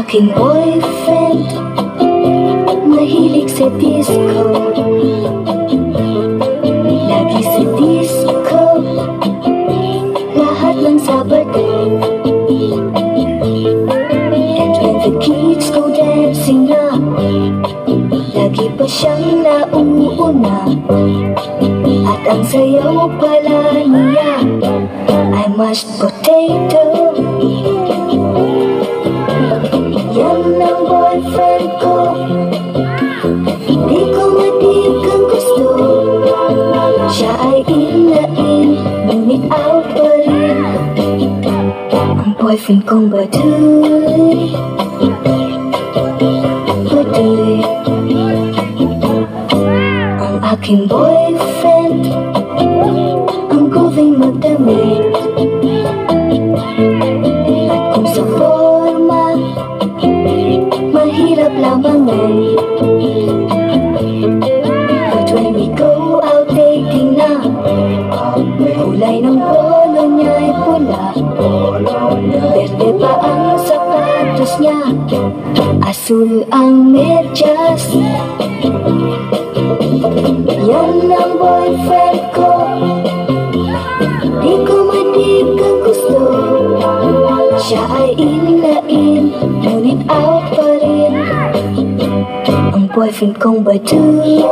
aking boyfriend, mahilig sa disco. Lagi sa disco, lahat ng Sabado. And when the kids go dancing na, lagi pa siyang nauuna. At ang sayaw pala niya ay mashed potato. Yan ang boyfriend ko, di ko matig ang gusto. Siya ay in na in, ngunit out pa rin ang boyfriend kong baduy. Baduy. Ang aking boyfriend, ang guving magdamit. At kung sa forma, mahirap lamangan. But when we go out dating na, kulay ng polo niya ay pula. Berde pa ang sapatos niya, asul ang medyas. Yan ang boyfriend ko, di ko madig ang gusto. Siya ay in na in, ngunit out pa rin ang boyfriend kong baduy.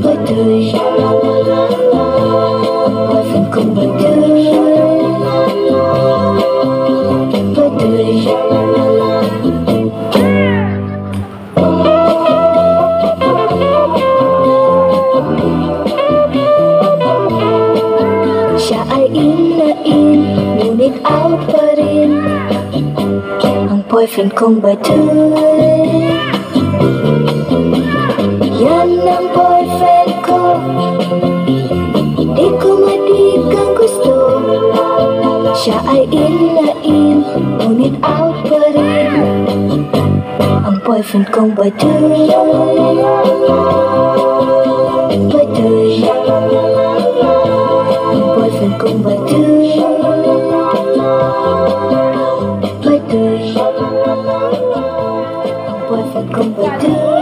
Baduy. Ang boyfriend kong baduy. Baduy. Siya ay in na in, ngunit out pa rin ang boyfriend kong baduy. Yan ang boyfriend ko, di ko madig ang gusto. Siya ay in na in, ngunit out pa rin ang boyfriend kong baduy. Baduy. Boyfriend kong baduy. Baduy. Ang boyfriend kong baduy.